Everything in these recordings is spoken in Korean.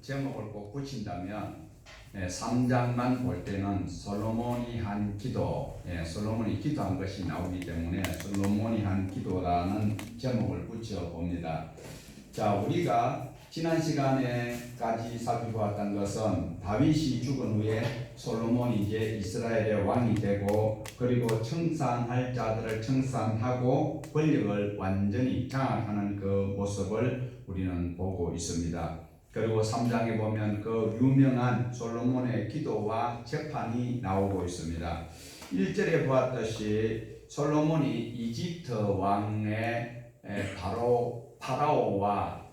제목을 꼭 붙인다면 3장만 볼 때는 솔로몬이 한 기도, 솔로몬이 기도한 것이 나오기 때문에 솔로몬이 한 기도라는 제목을 붙여 봅니다. 자, 우리가 지난 시간에까지 살펴보았던 것은 다윗이 죽은 후에 솔로몬이 이제 이스라엘의 왕이 되고, 그리고 청산할 자들을 청산하고 권력을 완전히 장악하는 그 모습을 우리는 보고 있습니다. 그리고 3장에 보면 그 유명한 솔로몬의 기도와 재판이 나오고 있습니다. 1절에 보았듯이 솔로몬이 이집트 왕의 파라오와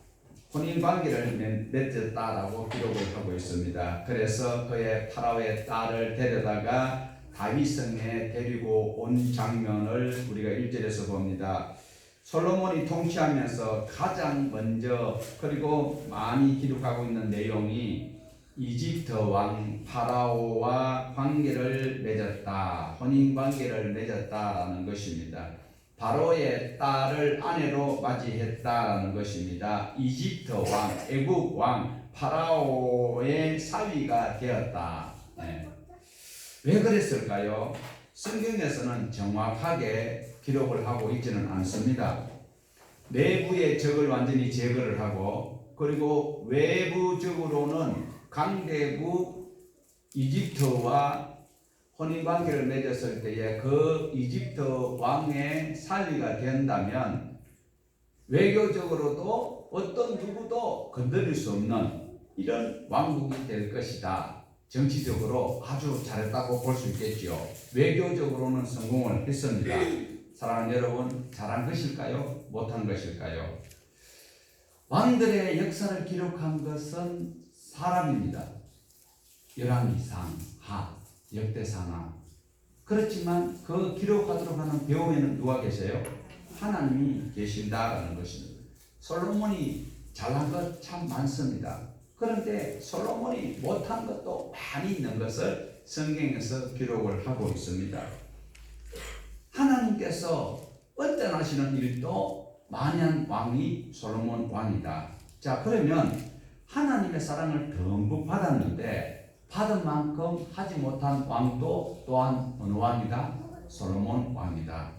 혼인관계를 맺었다라고 기록을 하고 있습니다. 그래서 그의 파라오의 딸을 데려다가 다윗성에 데리고 온 장면을 우리가 1절에서 봅니다. 솔로몬이 통치하면서 가장 먼저, 그리고 많이 기록하고 있는 내용이 이집트 왕 파라오와 관계를 맺었다, 혼인관계를 맺었다라는 것입니다. 바로의 딸을 아내로 맞이했다라는 것입니다. 이집트 왕, 애국 왕 파라오의 사위가 되었다. 왜 그랬을까요? 성경에서는 정확하게 기록을 하고 있지는 않습니다. 내부의 적을 완전히 제거를 하고, 그리고 외부적으로는 강대국 이집트와 혼인관계를 맺었을 때에 그 이집트 왕의 사위가 된다면 외교적으로도 어떤 누구도 건드릴 수 없는 이런 왕국이 될 것이다. 정치적으로 아주 잘했다고 볼 수 있겠죠. 외교적으로는 성공을 했습니다. 사랑하는 여러분, 잘한 것일까요? 못한 것일까요? 왕들의 역사를 기록한 것은 사람입니다. 열왕기상, 하, 역대상하. 그렇지만 그 기록하도록 하는 배후에는 누가 계세요? 하나님이 계신다라는 것입니다. 솔로몬이 잘한 것 참 많습니다. 그런데 솔로몬이 못한 것도 많이 있는 것을 성경에서 기록을 하고 있습니다. 하나님께서 언변하시는 일도 많이 한 왕이 솔로몬 왕이다. 자, 그러면 하나님의 사랑을 듬뿍 받았는데 받은 만큼 하지 못한 왕도 또한 어느 왕이다? 솔로몬 왕이다.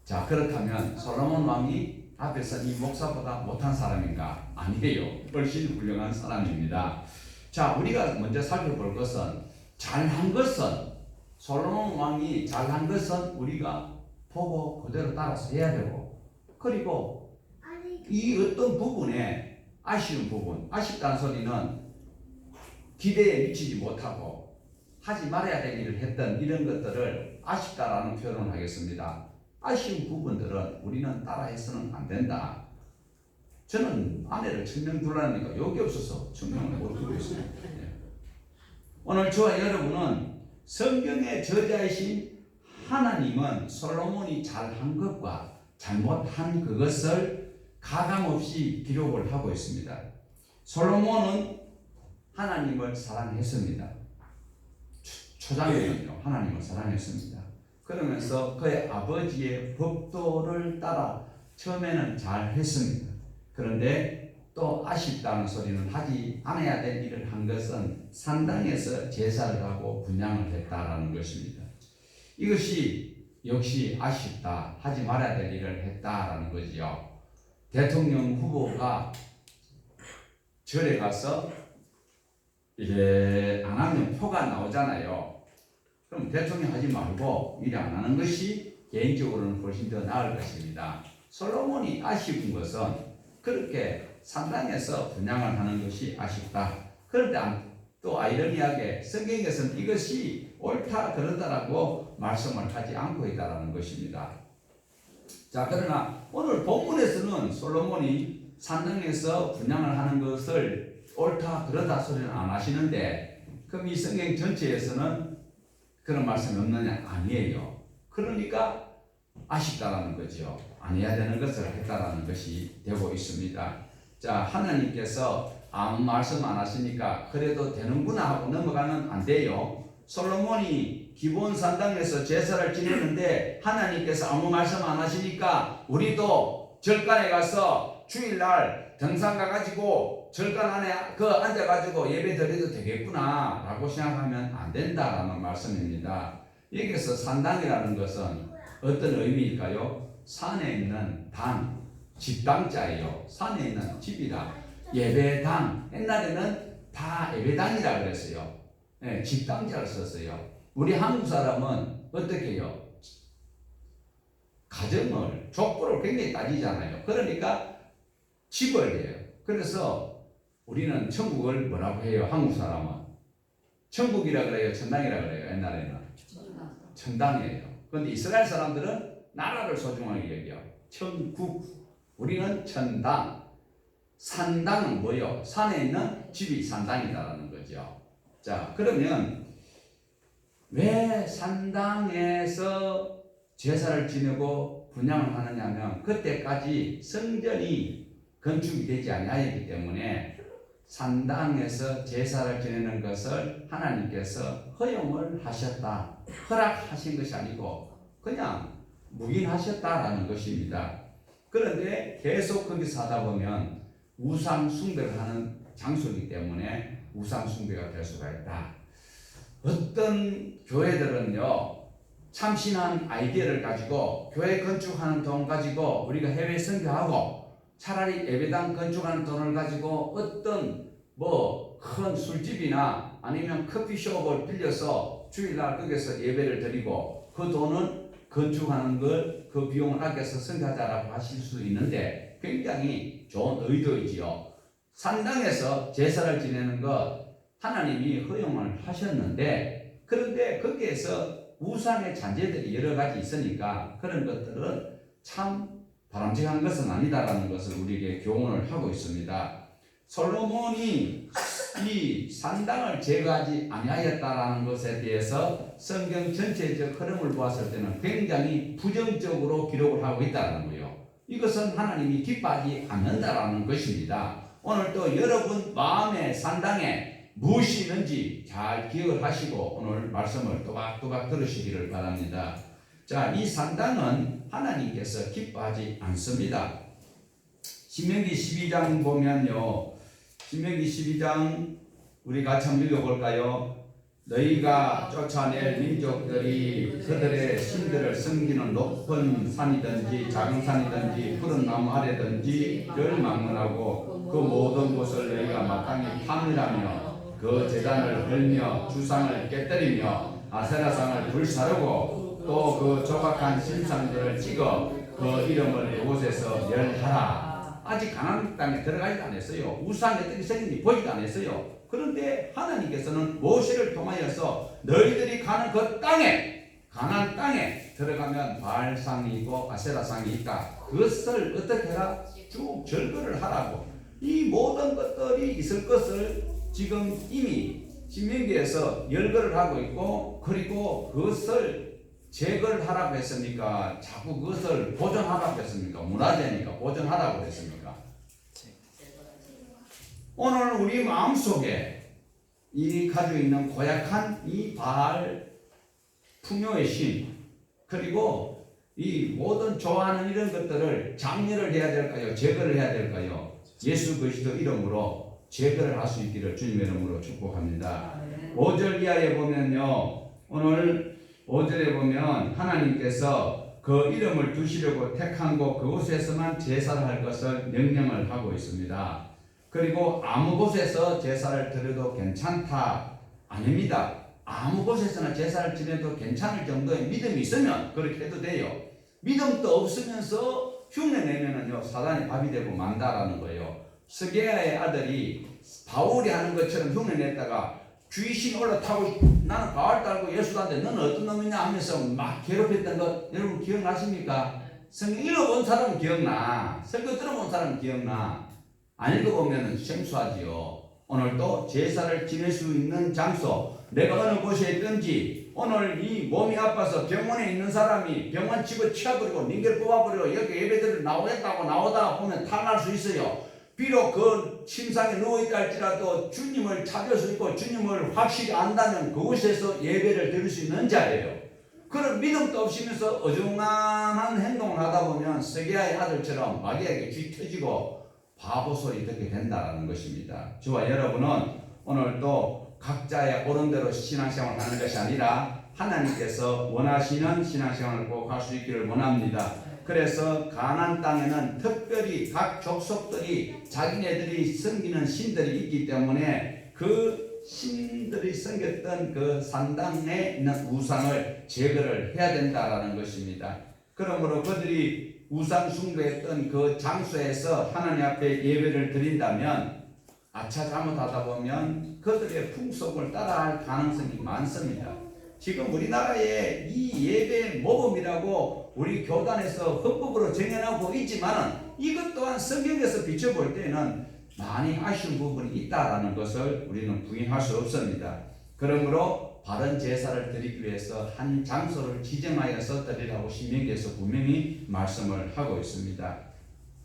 자, 그렇다면 솔로몬 왕이 앞에서 이 목사보다 못한 사람인가? 아니에요. 훨씬 훌륭한 사람입니다. 자, 우리가 먼저 살펴볼 것은, 잘한 것은, 솔로몬 왕이 잘한 것은 우리가 보고 그대로 따라서 해야 되고, 그리고 이 어떤 부분에 아쉬운 부분, 아쉽다는 소리는 기대에 미치지 못하고 하지 말아야 될 일을 했던 이런 것들을 아쉽다라는 표현을 하겠습니다. 아쉬운 부분들은 우리는 따라해서는 안 된다. 저는 아내를 천명 둘라니까 욕이 없어서 천명을 못 두고 있습니다. 오늘 저와 여러분은 성경의 저자이신 하나님은 솔로몬이 잘한 것과 잘못한 그것을 가감없이 기록을 하고 있습니다. 솔로몬은 하나님을 사랑했습니다. 초장에는요, 하나님을 사랑했습니다. 그러면서 그의 아버지의 법도를 따라 처음에는 잘 했습니다. 그런데 또 아쉽다는 소리는 하지 않아야 될 일을 한 것은 산당에서 제사를 하고 분향을 했다라는 것입니다. 이것이 역시 아쉽다, 하지 말아야 될 일을 했다라는 거지요. 대통령 후보가 절에 가서 이래 안 하면 표가 나오잖아요. 그럼 대통령 하지 말고 이래 안 하는 것이 개인적으로는 훨씬 더 나을 것입니다. 솔로몬이 아쉬운 것은 그렇게 산당에서 분향을 하는 것이 아쉽다. 그런데 또 아이러니하게 성경에서는 이것이 옳다 그렇다라고 말씀을 하지 않고 있다는 것입니다. 자, 그러나 오늘 본문에서는 솔로몬이 산당에서 분향을 하는 것을 옳다 그러다 소리는 안 하시는데, 그럼 이 성경 전체에서는 그런 말씀이 없느냐? 아니에요. 그러니까 아쉽다라는 거죠. 안 해야 되는 것을 했다라는 것이 되고 있습니다. 자, 하나님께서 아무 말씀 안 하시니까 그래도 되는구나 하고 넘어가면 안 돼요. 솔로몬이 기본 산당에서 제사를 지내는데 하나님께서 아무 말씀 안 하시니까 우리도 절간에 가서 주일날 등산 가가지고 절간 안에 그 앉아가지고 예배 드려도 되겠구나 라고 생각하면 안 된다라는 말씀입니다. 여기서 산당이라는 것은 어떤 의미일까요? 산에 있는 당, 집당자예요. 산에 있는 집이다. 예배당, 옛날에는 다 예배당이라 그랬어요. 네, 집당자를 썼어요. 우리 한국 사람은 어떻게 해요? 가정을, 족보를 굉장히 따지잖아요. 그러니까 집을 해요. 그래서 우리는 천국을 뭐라고 해요? 한국 사람은 천국이라 그래요? 천당이라 그래요? 옛날에는 천당이에요. 그런데 이스라엘 사람들은 나라를 소중하게 여겨. 천국. 우리는 천당. 산당은 뭐예요? 산에 있는 집이 산당이다라는 거죠. 자, 그러면 왜 산당에서 제사를 지내고 분향을 하느냐 하면 그때까지 성전이 건축이 되지 아니하였기 때문에 산당에서 제사를 지내는 것을 하나님께서 허용을 하셨다. 허락하신 것이 아니고 그냥 묵인하셨다라는 것입니다. 그런데 계속 거기서 하다 보면 우상 숭배를 하는 장소이기 때문에 우상 숭배가 될 수가 있다. 어떤 교회들은요, 참신한 아이디어를 가지고 교회 건축하는 돈 가지고 우리가 해외 선교하고 차라리 예배당 건축하는 돈을 가지고 어떤 큰 술집이나 아니면 커피숍을 빌려서 주일날 거기서 예배를 드리고 그 돈은 건축하는 걸 그 비용을 아껴서 선교하자라고 하실 수 있는데 굉장히 좋은 의도이지요. 산당에서 제사를 지내는 것 하나님이 허용을 하셨는데 그런데 거기에서 우상의 잔재들이 여러 가지 있으니까 그런 것들은 참 바람직한 것은 아니다라는 것을 우리에게 교훈을 하고 있습니다. 솔로몬이 이 산당을 제거하지 아니하였다라는 것에 대해서 성경 전체적 흐름을 보았을 때는 굉장히 부정적으로 기록을 하고 있다는 거예요. 이것은 하나님이 기뻐하지 않는다라는 것입니다. 오늘 또 여러분 마음의 산당에 무엇이 있는지 잘 기억을 하시고 오늘 말씀을 또박또박 들으시기를 바랍니다. 자, 이 산당은 하나님께서 기뻐하지 않습니다. 신명기 12장 보면요, 신명기 12장 우리 같이 한번 읽어볼까요? 너희가 쫓아낼 민족들이 그들의 신들을 섬기는 높은 산이든지 작은 산이든지 푸른 나무 아래든지를 막론하고 그 모든 곳을 너희가 마땅히 파멸하며 그 제단을 헐며 주상을 깨뜨리며 아세라상을 불사르고 또 그 조각한 신상들을 찍어 그 이름을 그곳에서 멸하라. 아직 가나안 땅에 들어가지도 않았어요. 우상이 어떻게 생긴지 보지도 않았어요. 그런데 하나님께서는 모세를 통하여서 너희들이 가는 그 땅에, 가나안 땅에 들어가면 바알상이 있고 아세라상이 있다. 그것을 어떻게 해라? 쭉 절거를 하라고. 이 모든 것들이 있을 것을 지금 이미 신명기에서 열거를 하고 있고, 그리고 그것을 제거를 하라고 했습니까? 자꾸 그것을 보존하라고 했습니까? 문화재니까 보존하라고 했습니까? 오늘 우리 마음속에 이 가지고 있는 고약한 이 바알 풍요의 신, 그리고 이 모든 좋아하는 이런 것들을 장렬을 해야 될까요? 제거를 해야 될까요? 예수 그리스도 이름으로 제거를 할 수 있기를 주님의 이름으로 축복합니다. 5절 이하에 보면요, 오늘 5절에 보면 하나님께서 그 이름을 두시려고 택한 곳 그곳에서만 제사를 할 것을 명령을 하고 있습니다. 그리고 아무 곳에서 제사를 드려도 괜찮다. 아닙니다. 아무 곳에서나 제사를 지내도 괜찮을 정도의 믿음이 있으면 그렇게 해도 돼요. 믿음도 없으면서 흉내 내면은요, 사단의 밥이 되고 만다라는 거예요. 스게야의 아들이 바울이 하는 것처럼 흉내 냈다가 귀신 올라타고 나는 바울 따르고 예수 따르는데 너는 어떤 놈이냐 하면서 막 괴롭혔던 것 여러분 기억나십니까? 성경 읽어본 사람은 기억나. 설교 들어본 사람은 기억나. 안 읽어보면 생소하지요. 오늘도 제사를 지낼 수 있는 장소, 내가 어느 곳에 있든지 오늘 이 몸이 아파서 병원에 있는 사람이 병원 집을 치워버리고 닌겔 뽑아버리고 여기 예배드리러 나오겠다고 나오다 보면 탈날 수 있어요. 비록 그 침상에 누워있다 할지라도 주님을 찾을 수 있고 주님을 확실히 안다면 그곳에서 예배를 드릴 수 있는 자예요. 그런 믿음도 없으면서 어중간한 행동을 하다 보면 스게야의 아들처럼 마귀에게 쥐 터지고 바보 소리 듣게 된다라는 것입니다. 저와 여러분은 오늘 또 각자의 옳은 대로 신앙생활을 하는 것이 아니라 하나님께서 원하시는 신앙생활을 꼭 할 수 있기를 원합니다. 그래서 가나안 땅에는 특별히 각 족속들이 자기네들이 섬기는 신들이 있기 때문에 그 신들이 섬겼던 그 산당에 있는 우상을 제거를 해야 된다라는 것입니다. 그러므로 그들이 우상 숭배했던 그 장소에서 하나님 앞에 예배를 드린다면 아차 잘못하다 보면 그들의 풍속을 따라할 가능성이 많습니다. 지금 우리나라에 이 예배 모범이라고 우리 교단에서 헌법으로 정해놓고 있지만 이것 또한 성경에서 비춰볼 때는 많이 아쉬운 부분이 있다라는 것을 우리는 부인할 수 없습니다. 그러므로 바른 제사를 드리기 위해서 한 장소를 지정하여서 드리라고 신명기에서 분명히 말씀을 하고 있습니다.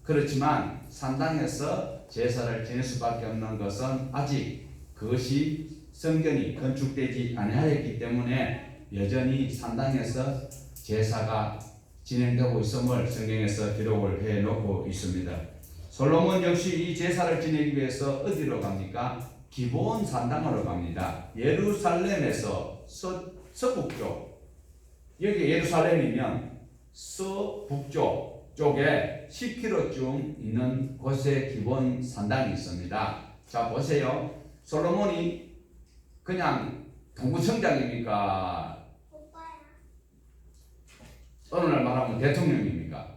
그렇지만 산당에서 제사를 지낼 수밖에 없는 것은 아직 그것이 성전이 건축되지 아니하였기 때문에 여전히 산당에서 제사가 진행되고 있음을 성경에서 기록을 해놓고 있습니다. 솔로몬 역시 이 제사를 지내기 위해서 어디로 갑니까? 기브온 산당으로 갑니다. 예루살렘에서 서북쪽, 여기 예루살렘이면 서북쪽 쪽에 10km쯤 있는 곳에 기브온 산당이 있습니다. 자 보세요. 솔로몬이 그냥 동구청장입니까? 어느 날 말하면 대통령입니까?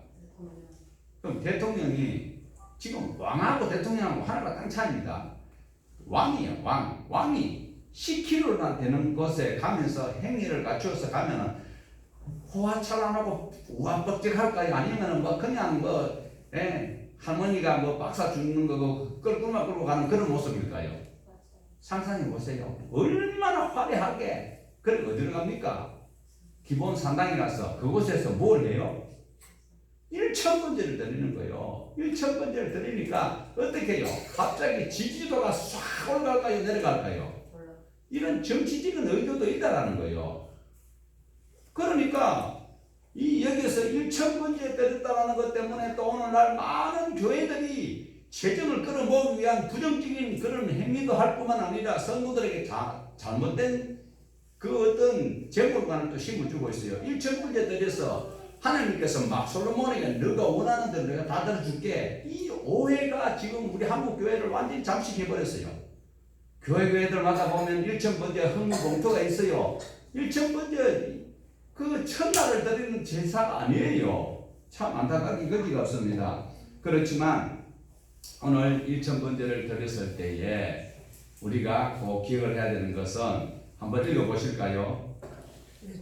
그럼 대통령이 지금 왕하고 대통령하고 하나가 땅 차이입니다. 왕이에요. 왕이 10km나 되는 곳에 가면서 행위를 갖추어서 가면은 호화찬란하고 우아뻑적할까요? 아니면은 뭐 그냥 할머니가 뭐 박사 주는 거고 끌고만 끌고 가는 그런 모습일까요? 상상해 보세요. 얼마나 화려하게. 그래 어디로 갑니까? 기브온 산당이라서 그곳에서 뭘 해요? 1,000번제를 드리는 거예요. 1,000번제를 드리니까 어떻게 해요? 갑자기 지지도가 싹 올라갈까요? 내려갈까요? 이런 정치적인 의도도 있다라는 거예요. 그러니까 이 여기서 1,000번제 드렸다라는 것 때문에 또 오늘날 많은 교회들이 재정을 끌어모으기 위한 부정적인 그런 행위도 할 뿐만 아니라 성도들에게 잘못된 그 어떤 재물관을 또 심어주고 있어요. 1,000번제 드려서 하나님께서 막 솔로몬에게 너가 원하는 대로 내가 다 들어줄게. 이 오해가 지금 우리 한국 교회를 완전히 잠식해버렸어요. 교회들마다 보면 1,000번제 헌금 봉투가 있어요. 1,000번제 그 천날을 드리는 제사가 아니에요. 참 안타깝게 거지가 없습니다. 그렇지만 오늘 1,000번제를 드렸을 때에 우리가 꼭 기억을 해야 되는 것은 한번 읽어보실까요?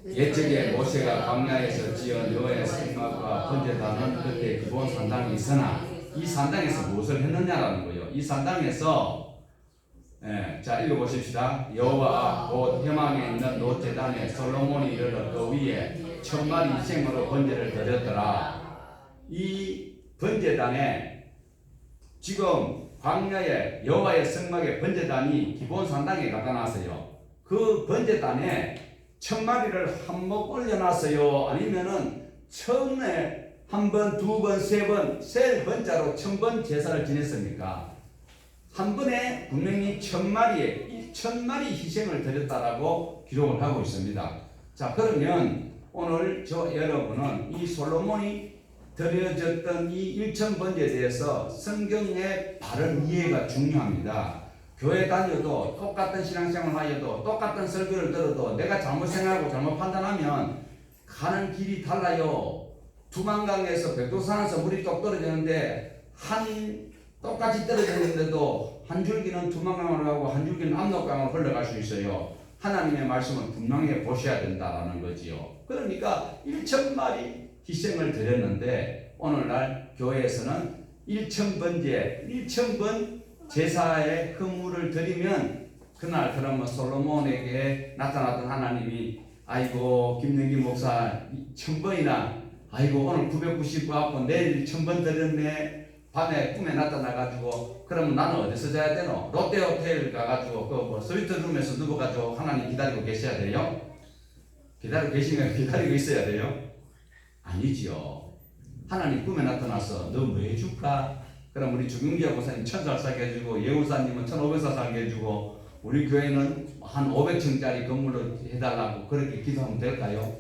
옛적에 모세가 광야에서 지은 여호와의 성막과 번제단은 그때 기브온 산당이 있으나 이 산당에서 무엇을 했느냐라는 거예요. 이 산당에서 자 읽어보십시다. 여호와 곧 회막에 있는 놋제단에 솔로몬이 이르러 그 위에 1,000마리 희생으로 번제를 드렸더라. 이 번제단에 지금 광야에 여호와의 성막의 번제단이 기브온 산당에 갖다 놨어요. 그 번제단에 1,000마리를 한몫 올려놨어요. 아니면은 처음에 한 번, 두 번, 세 번, 세 번자로 1,000번 제사를 지냈습니까? 한 번에 분명히 1,000마리 희생을 드렸다라고 기록을 하고 있습니다. 자, 그러면 오늘 저 여러분은 이 솔로몬이 드려졌던 이 1,000번제에 대해서 성경의 바른 이해가 중요합니다. 교회 다녀도 똑같은 신앙생활 하여도 똑같은 설교를 들어도 내가 잘못 생각하고 잘못 판단하면 가는 길이 달라요. 두만강에서 백두산에서 물이 뚝 떨어지는데 똑같이 떨어지는데도 한 줄기는 두만강으로 가고 한 줄기는 압록강으로 흘러갈 수 있어요. 하나님의 말씀을 분명히 보셔야 된다는 거지요. 그러니까 1,000마리 희생을 드렸는데 오늘날 교회에서는 1,000번제, 1,000번 제사의 헌물을 드리면 그날 그러면 솔로몬에게 나타났던 하나님이 아이고 김영기 목사 1,000번이나 아이고 오늘 999하고 내일 1,000번 드렸네. 밤에 꿈에 나타나가지고 그러면 나는 어디서 자야 되노? 롯데호텔 가가지고 그 스위트룸에서 누워가지고 하나님 기다리고 계셔야 돼요? 기다리고 계시면 기다리고 있어야 돼요? 아니지요. 하나님 꿈에 나타나서 너 뭐 해줄까? 그럼 우리 주경재 목사님 1000살 살게 해주고 예우사님은 1500살 살게 해주고 우리 교회는 한 500층짜리 건물로 해달라고 그렇게 기도하면 될까요?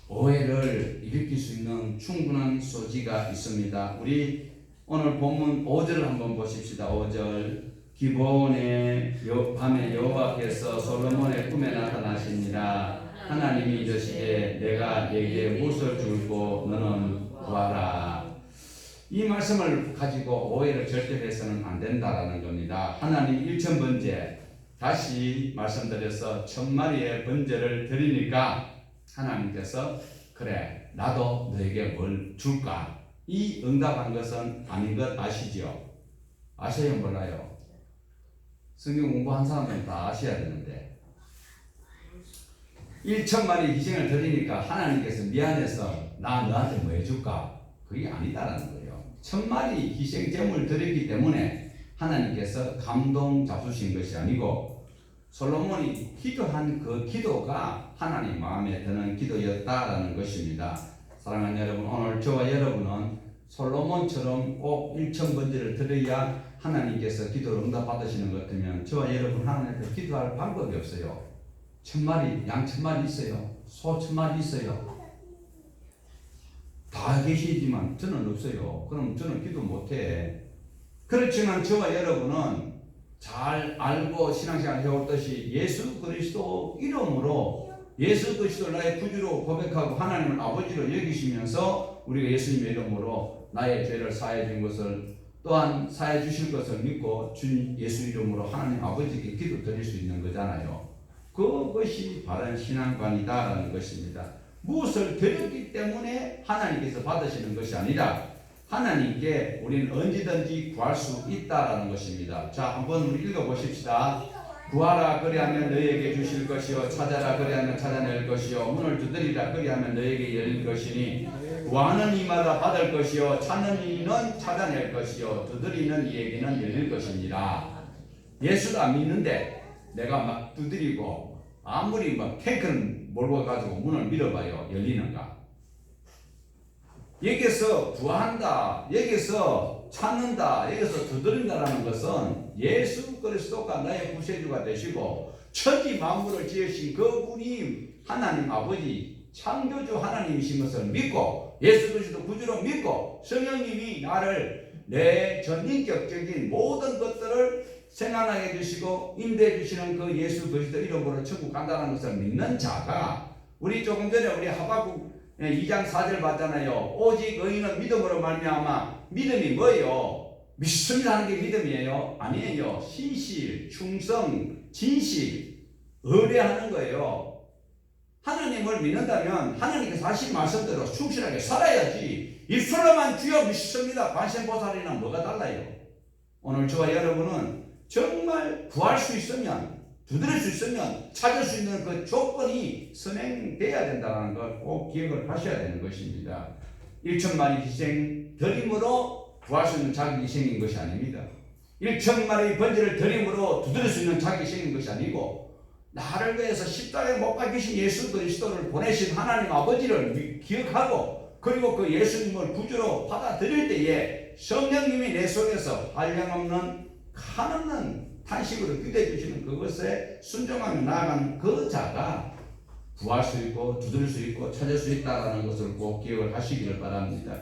오해를 일으킬 수 있는 충분한 소지가 있습니다. 우리 오늘 본문 5절을 한번 보십시다. 5절 기브온의 밤에 여호와께서 솔로몬의 꿈에 나타나시니라. 하나님이 이르시되 내가 네게 무엇을 줄고 너는 구하라. 이 말씀을 가지고 오해를 절대 해서는 안 된다라는 겁니다. 하나님 1000번째 다시 말씀드려서 1000마리의 번제를 드리니까 하나님께서 그래 나도 너에게 뭘 줄까? 이 응답한 것은 아닌 것 아시죠? 아셔요 몰라요? 성경 공부한 사람은 다 아셔야 되는데 1000마리 희생을 드리니까 하나님께서 미안해서 나 너한테 뭐 해줄까? 그게 아니다라는 거예요. 1000마리 희생 제물 드리기 때문에 하나님께서 감동 잡수신 것이 아니고 솔로몬이 기도한 그 기도가 하나님 마음에 드는 기도였다라는 것입니다. 사랑하는 여러분, 오늘 저와 여러분은 솔로몬처럼 꼭 1000번제를 드려야 하나님께서 기도를 응답받으시는 것 같으면 저와 여러분 하나님께 기도할 방법이 없어요. 1000마리, 양 1000마리 있어요. 소 1000마리 있어요. 다 계시지만 저는 없어요. 그럼 저는 기도 못해. 그렇지만 저와 여러분은 잘 알고 신앙생활 해왔듯이 예수 그리스도 이름으로 예수 그리스도 나의 구주로 고백하고 하나님을 아버지로 여기시면서 우리가 예수님의 이름으로 나의 죄를 사해 준 것을 또한 사해 주실 것을 믿고 주님 예수 이름으로 하나님 아버지께 기도 드릴 수 있는 거잖아요. 그것이 바른 신앙관이다라는 것입니다. 무엇을 드렸기 때문에 하나님께서 받으시는 것이 아니라 하나님께 우리는 언제든지 구할 수 있다라는 것입니다. 자, 한번 우리 읽어보십시다. 구하라 그리하면 너희에게 주실 것이요 찾아라 그리하면 찾아낼 것이요 문을 두드리라 그리하면 너희에게 열릴 것이니 구하는 이마다 받을 것이요 찾는 이는 찾아낼 것이요 두드리는 이에게는 열릴 것입니다. 예수를 안 믿는데 내가 막 두드리고 아무리 막 탱크를 몰고 가지고 문을 밀어봐요. 열리는가? 여기서 구한다, 여기서 찾는다, 여기서 두드린다라는 것은 예수 그리스도가 나의 구세주가 되시고 천지 만물을 지으신 그분이 하나님 아버지 창조주 하나님이신 것을 믿고 예수 그리스도 구주로 믿고 성령님이 나를 내 전인격적인 모든 것들을 생각하게 해주시고 인도해 주시는 그 예수 그리스도 이름으로 천국 간다는 것을 믿는 자가 우리 조금 전에 우리 하박국 2장 4절 봤잖아요. 오직 의인은 믿음으로 말미암아. 믿음이 뭐예요? 믿습니다 하는 게 믿음이에요? 아니에요. 신실, 충성, 진실, 의뢰하는 거예요. 하나님을 믿는다면 하나님께서 하신 말씀대로 충실하게 살아야지. 입술로만 주여 믿습니다 관세음보살이랑 뭐가 달라요? 오늘 저와 여러분은 정말 구할 수 있으면 두드릴 수 있으면 찾을 수 있는 그 조건이 선행돼야 된다는 걸 꼭 기억을 하셔야 되는 것입니다. 1000마리 희생 드림으로 구할 수 있는 자기 희생인 것이 아닙니다. 1000마리 번제를 드림으로 두드릴 수 있는 자기 희생인 것이 아니고 나를 위해서 십자가에 못 박히신 예수 그리스도를 보내신 하나님 아버지를 기억하고 그리고 그 예수님을 구주로 받아들일 때에 성령님이 내 속에서 한량없는 한없는 탄식으로 기대해 주시는 그것에 순종하며 나아가는 그 자가 구할 수 있고 두드릴 수 있고 찾을 수 있다는 것을 꼭 기억을 하시기를 바랍니다.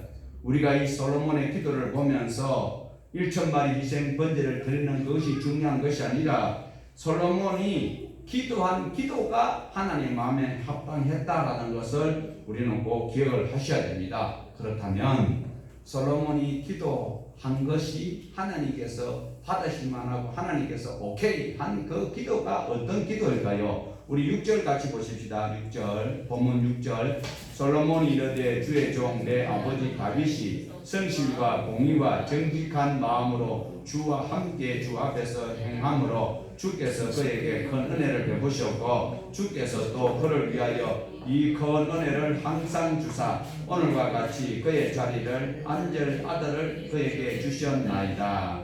우리가 이 솔로몬의 기도를 보면서 1000마리 희생 번제를 드리는 것이 중요한 것이 아니라 솔로몬이 기도한 기도가 하나님 마음에 합당했다라는 것을 우리는 꼭 기억을 하셔야 됩니다. 그렇다면 솔로몬이 기도한 것이 하나님께서 받으실 만하고 하나님께서 오케이 한 그 기도가 어떤 기도일까요? 우리 6절 같이 보십시다. 6절 본문 6절 솔로몬이 이르되 주의 종 내 아버지 다윗이 성실과 공의와 정직한 마음으로 주와 함께 주 앞에서 행함으로 주께서 그에게 큰 은혜를 베푸셨고 주께서 또 그를 위하여 이 큰 은혜를 항상 주사 오늘과 같이 그의 자리를 앉을 아들을 그에게 주셨나이다.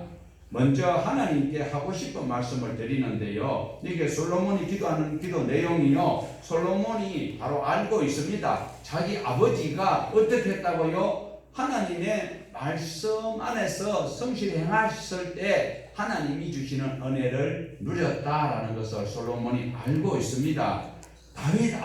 먼저 하나님께 하고 싶은 말씀을 드리는데요. 이게 솔로몬이 기도하는 기도 내용이요. 솔로몬이 바로 알고 있습니다. 자기 아버지가 어떻게 했다고요? 하나님의 말씀 안에서 성실히 행하셨을 때 하나님이 주시는 은혜를 누렸다라는 것을 솔로몬이 알고 있습니다. 다윗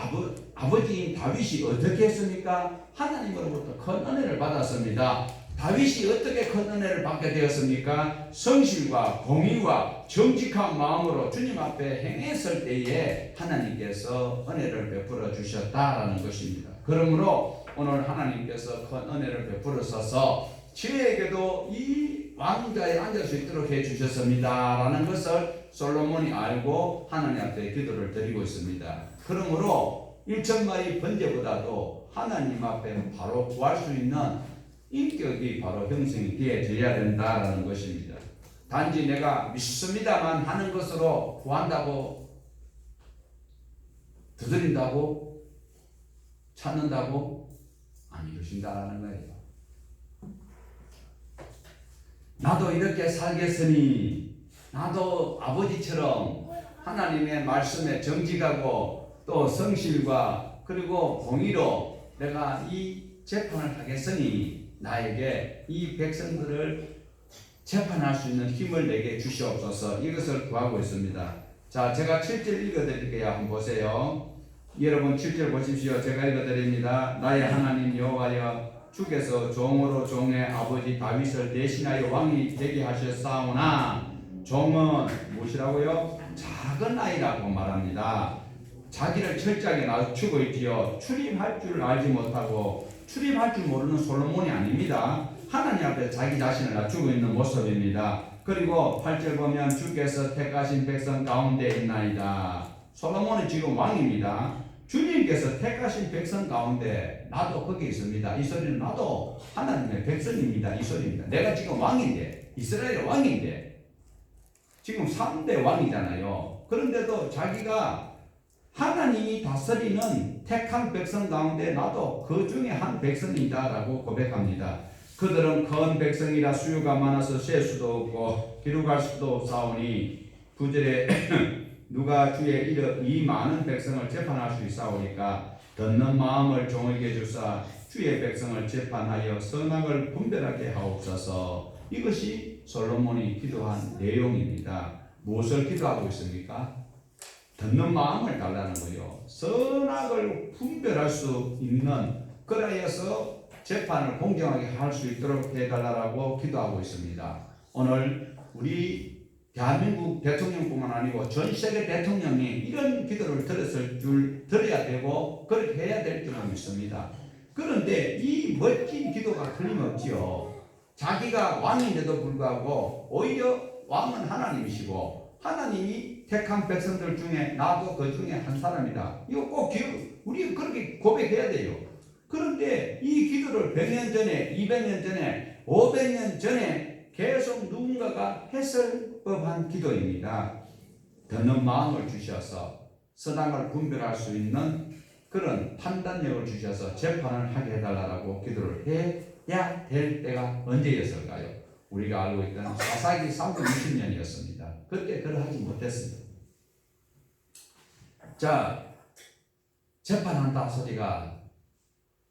아버지인 다윗이 어떻게 했습니까? 하나님으로부터 큰 은혜를 받았습니다. 다윗이 어떻게 큰 은혜를 받게 되었습니까? 성실과 공의와 정직한 마음으로 주님 앞에 행했을 때에 하나님께서 은혜를 베풀어 주셨다라는 것입니다. 그러므로 오늘 하나님께서 큰 은혜를 베풀어서 저에게도 이 왕자에 앉을 수 있도록 해주셨습니다라는 것을 솔로몬이 알고 하나님 앞에 기도를 드리고 있습니다. 그러므로 1천마리 번제보다도 하나님 앞에 바로 구할 수 있는 인격이 바로 형성이 되어져야 된다라는 것입니다. 단지 내가 믿습니다만 하는 것으로 구한다고, 두드린다고, 찾는다고 안 이루신다라는 거예요. 나도 이렇게 살겠으니 나도 아버지처럼 하나님의 말씀에 정직하고 또 성실과 그리고 공의로 내가 이 재판을 하겠으니 나에게 이 백성들을 재판할 수 있는 힘을 내게 주시옵소서. 이것을 구하고 있습니다. 자, 제가 7절 읽어드릴게요. 한번 보세요. 여러분 7절 보십시오. 제가 읽어드립니다. 나의 하나님 여호와여, 주께서 종으로 종의 아버지 다윗을 대신하여 왕이 되게 하셨사오나 종은 무엇이라고요? 작은 아이라고 말합니다. 자기를 철저하게 낮추고 있지요. 출입할 줄 알지 못하고 출입할 줄 모르는 솔로몬이 아닙니다. 하나님 앞에 자기 자신을 낮추고 있는 모습입니다. 그리고 8절 보면 주께서 택하신 백성 가운데 있나이다. 솔로몬은 지금 왕입니다. 주님께서 택하신 백성 가운데 나도 거기 있습니다. 이 소리는 나도 하나님의 백성입니다. 이 소리입니다. 내가 지금 왕인데, 이스라엘 왕인데 지금 3대 왕이잖아요. 그런데도 자기가 하나님이 다스리는 택한 백성 가운데 나도 그 중에 한 백성이다라고 고백합니다. 그들은 큰 백성이라 수요가 많아서 셀 수도 없고 기록할 수도 없사오니 9절에 누가 주의 이 많은 백성을 재판할 수 있사오니까 듣는 마음을 종에게 주사 주의 백성을 재판하여 선악을 분별하게 하옵소서. 이것이 솔로몬이 기도한 내용입니다. 무엇을 기도하고 있습니까? 듣는 마음을 달라는 거요. 선악을 분별할 수 있는, 그래서 재판을 공정하게 할 수 있도록 해달라고 기도하고 있습니다. 오늘 우리 대한민국 대통령뿐만 아니고 전 세계 대통령이 이런 기도를 들어야 되고 그렇게 해야 될 줄은 믿습니다. 그런데 이 멋진 기도가 틀림없지요. 자기가 왕인데도 불구하고 오히려 왕은 하나님이시고 하나님이 택한 백성들 중에 나도 그 중에 한 사람이다. 이거 꼭 우리 그렇게 고백해야 돼요. 그런데 이 기도를 100년 전에, 200년 전에, 500년 전에 계속 누군가가 했을 법한 기도입니다. 듣는 마음을 주셔서 선악을 분별할 수 있는 그런 판단력을 주셔서 재판을 하게 해달라고 기도를 해야 될 때가 언제였을까요? 우리가 알고 있던 사사기 360년이었습니다. 그때 그러하지 못했습니다. 자, 재판한다 소리가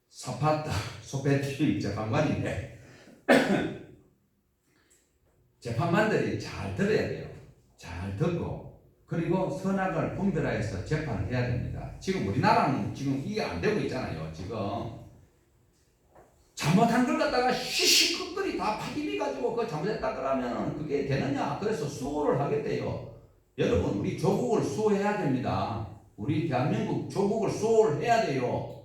사파타 소페티 재판관인데 재판관들이 잘 들어야 돼요. 잘 듣고 그리고 선악을 분별하여서 재판을 해야 됩니다. 지금 우리나라는 지금 이게 안 되고 있잖아요. 지금 잘못한 걸 갖다가 시시끌끌이 다 파기비 가지고 그거 잘못했다 그러면 그게 되느냐? 그래서 수호를 하겠대요. 여러분, 우리 조국을 수호해야 됩니다. 우리 대한민국 조국을 수호를 해야 돼요.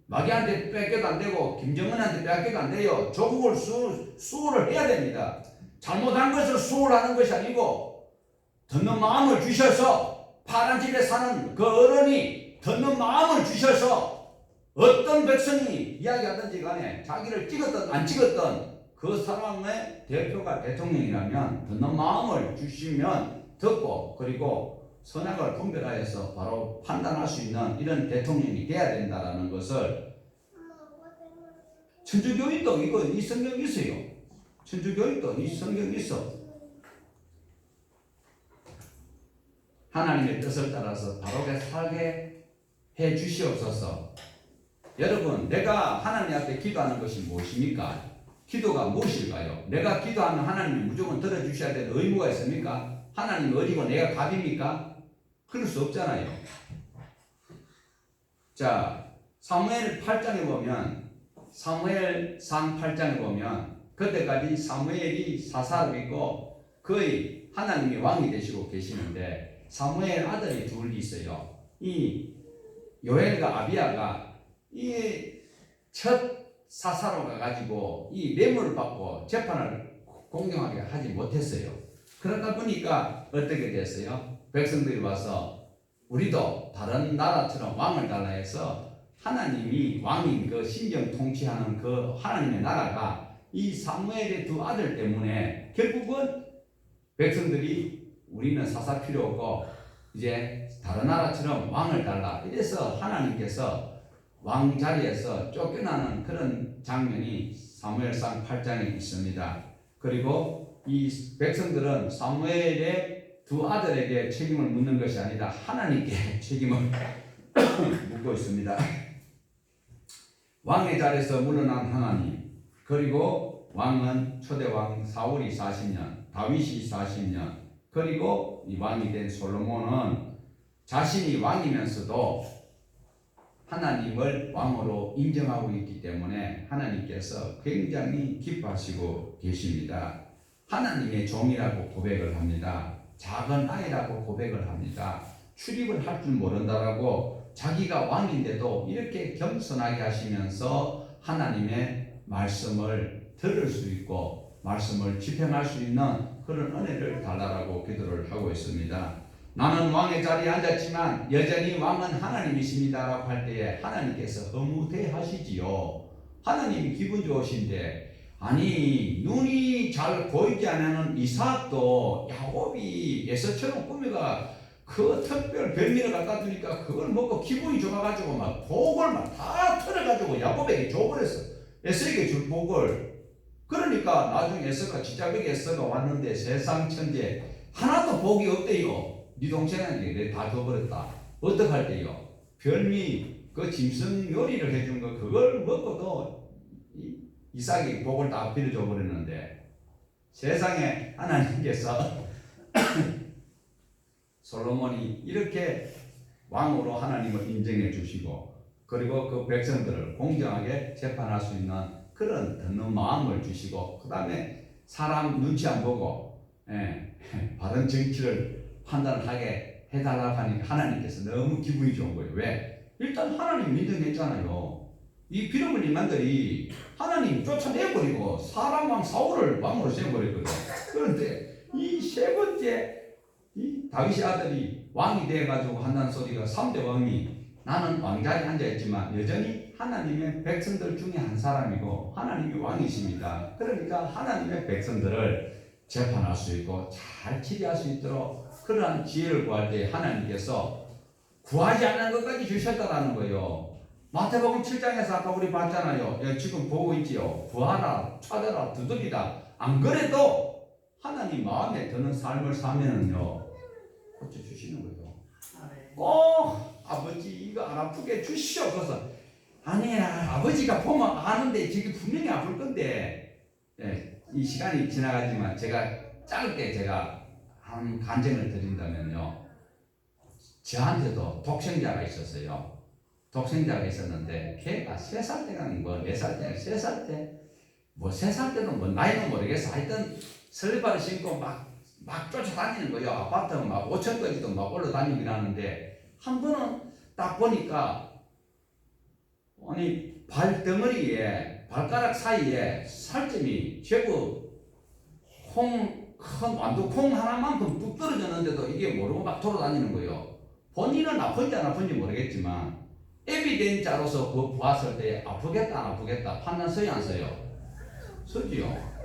마귀한테 뺏겨도 안 되고 김정은한테 뺏겨도 안 돼요. 조국을 수호를 해야 됩니다. 잘못한 것을 수호를 하는 것이 아니고 듣는 마음을 주셔서 파란 집에 사는 그 어른이 듣는 마음을 주셔서 어떤 백성이 이야기하든지 간에 자기를 찍었든 안 찍었든 그 사람의 대표가 대통령이라면 듣는 마음을 주시면 듣고 그리고 선악을 분별하여서 바로 판단할 수 있는 이런 대통령이 돼야 된다는 것을 천주교인도 이거 이 성경이 있어요. 천주교인도 이 성경이 있어. 하나님의 뜻을 따라서 바르게 살게 해 주시옵소서. 여러분, 내가 하나님 앞에 기도하는 것이 무엇입니까? 기도가 무엇일까요? 내가 기도하면 하나님이 무조건 들어주셔야 되는 의무가 있습니까? 하나님이 어리고 내가 갑입니까? 그럴 수 없잖아요. 자, 사무엘 8장에 보면, 사무엘상 8장에 보면 그때까지 사무엘이 사사로 있고 거의 하나님이 왕이 되시고 계시는데 사무엘 아들이 둘이 있어요. 이 요엘과 아비야가 이 첫 사사로 가가지고 이 뇌물을 받고 재판을 공정하게 하지 못했어요. 그러다 보니까 어떻게 됐어요? 백성들이 와서 우리도 다른 나라처럼 왕을 달라 해서 하나님이 왕인 그 신정 통치하는 그 하나님의 나라가 이 사무엘의 두 아들 때문에 결국은 백성들이 우리는 사사 필요 없고 이제 다른 나라처럼 왕을 달라 이래서 하나님께서 왕 자리에서 쫓겨나는 그런 장면이 사무엘상 8장에 있습니다. 그리고 이 백성들은 사무엘의 두 아들에게 책임을 묻는 것이 아니라 하나님께 책임을 묻고 있습니다. 왕의 자리에서 물러난 하나님, 그리고 왕은 초대왕 사울이 40년, 다윗이 40년, 그리고 이 왕이 된 솔로몬은 자신이 왕이면서도 하나님을 왕으로 인정하고 있기 때문에 하나님께서 굉장히 기뻐하시고 계십니다. 하나님의 종이라고 고백을 합니다. 작은 아이라고 고백을 합니다. 출입을 할 줄 모른다라고 자기가 왕인데도 이렇게 겸손하게 하시면서 하나님의 말씀을 들을 수 있고 말씀을 집행할 수 있는 그런 은혜를 달라라고 기도를 하고 있습니다. 나는 왕의 자리에 앉았지만 여전히 왕은 하나님이십니다라고 할 때에 하나님께서 허무대하시지요. 하나님이 기분 좋으신데 아니 눈이 잘 보이지 않는 이삭도 야곱이 에서처럼 꾸미가 그 특별 별미를 갖다 주니까 그걸 먹고 기분이 좋아가지고 막 복을 막 다 털어가지고 야곱에게 줘버렸어. 에서에게 줄 복을. 그러니까 나중에 에서가 지자백에 에서가 왔는데 세상 천재 하나도 복이 없대요. 네 동생에게 다 줘버렸다. 어떡할 때요? 별미 그 짐승 요리를 해준 거 그걸 먹고도 이삭이 복을 다 빌어줘 버렸는데 세상에 하나님께서 솔로몬이 이렇게 왕으로 하나님을 인정해 주시고 그리고 그 백성들을 공정하게 재판할 수 있는 그런 듣는 마음을 주시고 그 다음에 사람 눈치 안 보고 바른 정치를 판단하게 해달라고 하니까 하나님께서 너무 기분이 좋은 거예요. 왜? 일단 하나님 인정했잖아요. 이 비름 흘린 만들이 하나님 쫓아내버리고 사람 왕 사울을 왕으로 세워버렸거든. 그런데 이 세 번째 이 다윗의 아들이 왕이 돼가지고 한다는 소리가 3대 왕이 나는 왕자리에 앉아있지만 여전히 하나님의 백성들 중에 한 사람이고 하나님이 왕이십니다. 그러니까 하나님의 백성들을 재판할 수 있고 잘 치리할 수 있도록 그러한 지혜를 구할 때 하나님께서 구하지 않는 것까지 주셨다라는 거예요. 마태복음 7장에서 아까 우리 봤잖아요. 지금 보고 있지요. 구하라, 찾아라, 두드리라. 안 그래도 하나님 마음에 드는 삶을 사면은요 고쳐주시는 거예요. 꼭 아버지 이거 안 아프게 주시옵소서. 아니야 아버지가 보면 아는데 지금 분명히 아플 건데 이 시간이 지나가지만 짧게 제가 한 간증을 드린다면요. 저한테도 독생자가 있었어요. 독생자가 있었는데 걔가 3살 때가 뭐 4살 때 3살 때 뭐 3살 때는 뭐 나이는 모르겠어. 하여튼 슬리퍼를 신고 막 쫓아다니는 거예요. 아파트 막 5층까지도 막 올라다니긴 하는데 한 번은 딱 보니까 아니 발덩어리에 발가락 사이에 살점이 제법 큰 완두콩 하나만큼 뚝 떨어졌는데도 이게 모르고 막 돌아다니는 거예요. 본인은 아픈지 안 아픈지 모르겠지만 에비덴자로서 그 보았을 때 아프겠다 안 아프겠다 판단 서야 안 서요? 서지요.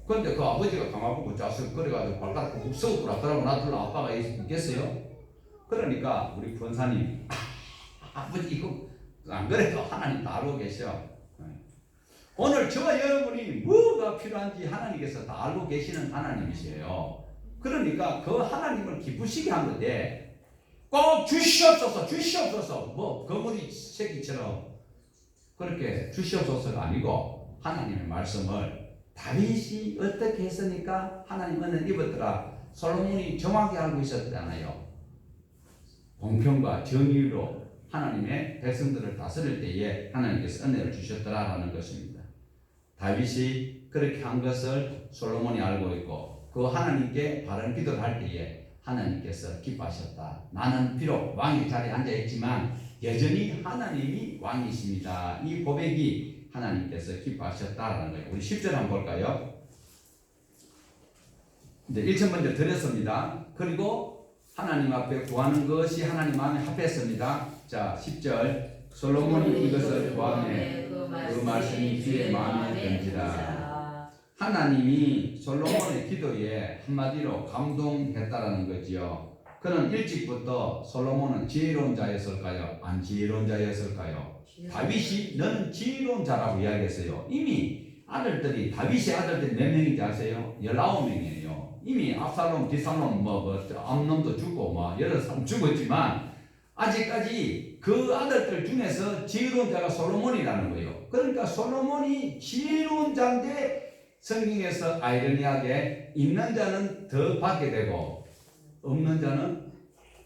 근데 그 아버지가 가마보고 짜석거려가지고 발가락 푹 썩었구나 그러고 놔둘라 아빠가 있겠어요? 그러니까 우리 권사님 아버지 이거 안 그래도 하나님 다 알고 계셔. 오늘 저와 여러분이 뭐가 필요한지 하나님께서 다 알고 계시는 하나님이세요. 그러니까 그 하나님을 기쁘시게 한 건데 꼭 주시옵소서 뭐 거물이 새끼처럼 그렇게 주시옵소서가 아니고 하나님의 말씀을 다윗이 어떻게 했으니까 하나님 은혜를 입었더라. 솔로몬이 정확히 알고 있었잖아요. 공평과 정의로 하나님의 백성들을 다스릴 때에 하나님께서 은혜를 주셨더라라는 것입니다. 다윗이 그렇게 한 것을 솔로몬이 알고 있고 그 하나님께 바른 기도를 할 때에 하나님께서 기뻐하셨다. 나는 비록 왕의 자리에 앉아있지만 여전히 하나님이 왕이십니다. 이 고백이 하나님께서 기뻐하셨다라는 거예요. 우리 10절 한번 볼까요? 이제 1천 먼저 드렸습니다. 그리고 하나님 앞에 구하는 것이 하나님 마음에 합했습니다. 자, 10절 솔로몬이 이것을 구하매 그 말씀이 그의 마음에 든지라. 하나님이 솔로몬의 기도에 한마디로 감동했다라는 거지요. 그는 일찍부터 솔로몬은 지혜로운 자였을까요? 안 지혜로운 자였을까요? 다윗이 너는 지혜로운 자라고 이야기했어요. 이미 아들들이 다윗의 아들들이 몇 명인지 아세요? 19명이에요. 이미 압살롬, 디살롬, 암놈도 죽고 여러 사람 죽었지만 아직까지 그 아들들 중에서 지혜로운 자가 솔로몬이라는 거예요. 그러니까 솔로몬이 지혜로운 자인데 성경에서 아이러니하게 있는 자는 더 받게 되고 없는 자는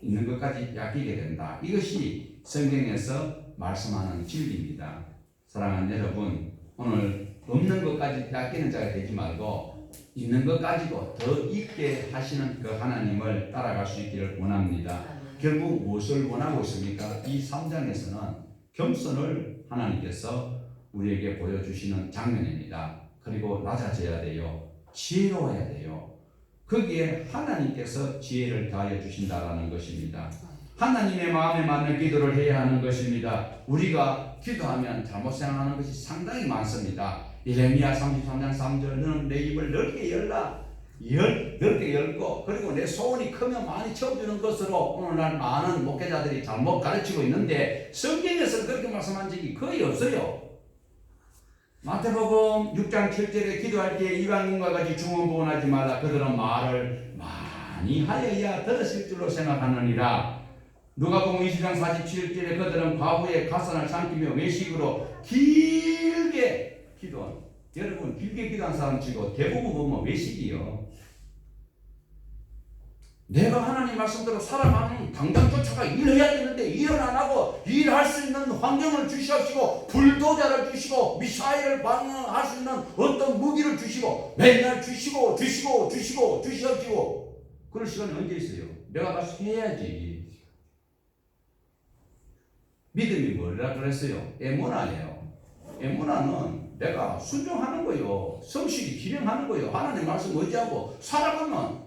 있는 것까지 뺏기게 된다. 이것이 성경에서 말씀하는 진리입니다. 사랑하는 여러분, 오늘 없는 것까지 뺏기는 자가 되지 말고 있는 것 가지고 더 있게 하시는 그 하나님을 따라갈 수 있기를 원합니다. 결국 무엇을 원하고 있습니까? 이 3장에서는 겸손을 하나님께서 우리에게 보여주시는 장면입니다. 그리고 낮아져야 돼요. 지혜로워야 돼요. 거기에 하나님께서 지혜를 더하여 주신다라는 것입니다. 하나님의 마음에 맞는 기도를 해야 하는 것입니다. 우리가 기도하면 잘못 생각하는 것이 상당히 많습니다. 예레미야 33장 3절 너는 내 입을 넓게 열라. 넓게 열고 그리고 내 소원이 크면 많이 채워주는 것으로 오늘날 많은 목회자들이 잘못 가르치고 있는데 성경에서 그렇게 말씀한 적이 거의 없어요. 마태복음 6장 7절에 기도할 때 이방인과 같이 중언부언하지 말라. 그들은 말을 많이 하여야 들으실 줄로 생각하느니라. 누가복음 20장 47절에 그들은 과부의 가산을 삼키며 외식으로 길게 기도한. 여러분 길게 기도한 사람 치고 대부분 보면 외식이요. 내가 하나님 말씀대로 살아가면 당장 쫓아가 일해야 되는데 일은 안 하고 일할 수 있는 환경을 주시옵시고 불도자를 주시고 미사일을 방어할 수 있는 어떤 무기를 주시고 맨날 주시고 주시옵시고 그럴 시간이 언제 있어요? 내가 가서 해야지. 믿음이 뭐라 그랬어요? 에모나예요. 에모나는 내가 순종하는 거요. 성실히 기령하는 거요. 하나님 말씀 의지하고 살아가면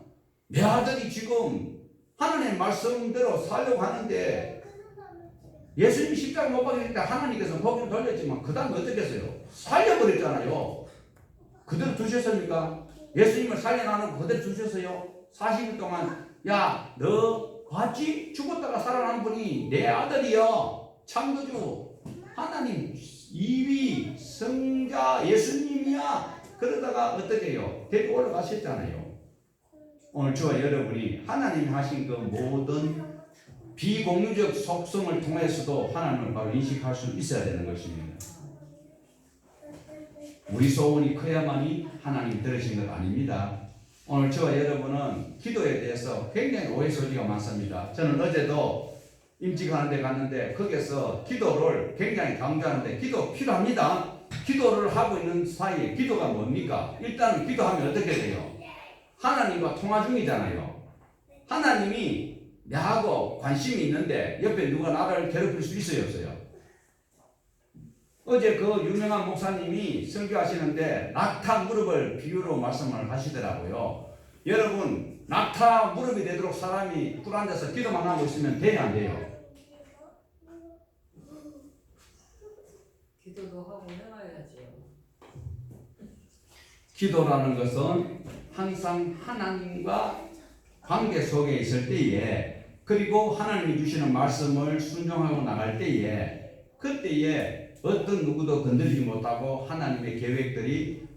내 아들이 지금 하나님 말씀대로 살려고 하는데 예수님 십자가 못 박힐 때 하나님께서 목을 돌렸지만 그 다음 어떻게 했어요? 살려버렸잖아요. 그대로 두셨습니까? 예수님을 살려놔놓고 그대로 두셨어요? 40일 동안 야 너 봤지? 죽었다가 살아난 분이 내 아들이여. 창조주 하나님 2위 성자 예수님이야. 그러다가 어떻게 해요? 데리고 올라가셨잖아요. 오늘 저와 여러분이 하나님이 하신 그 모든 비공유적 속성을 통해서도 하나님을 바로 인식할 수 있어야 되는 것입니다. 우리 소원이 커야만이 하나님이 들으신 것 아닙니다. 오늘 저와 여러분은 기도에 대해서 굉장히 오해 소지가 많습니다. 저는 어제도 임직하는 데 갔는데 거기서 기도를 굉장히 강조하는데 기도 필요합니다. 기도를 하고 있는 사이에 기도가 뭡니까? 일단은 기도하면 어떻게 돼요? 하나님과 통화 중이잖아요. 하나님이 나하고 관심이 있는데 옆에 누가 나를 괴롭힐 수 있어요, 없어요? 어제 그 유명한 목사님이 설교하시는데 낙타 무릎을 비유로 말씀을 하시더라고요. 여러분 낙타 무릎이 되도록 사람이 꿇어앉아서 기도만 하고 있으면 돼야 안 돼요? 기도도 하고 해놔야죠. 기도라는 것은 항상 하나님과 관계 속에 있을 때에 그리고 하나님이 주시는 말씀을 순종하고 나갈 때에 그때에 어떤 누구도 건드리지 못하고 하나님의 계획들이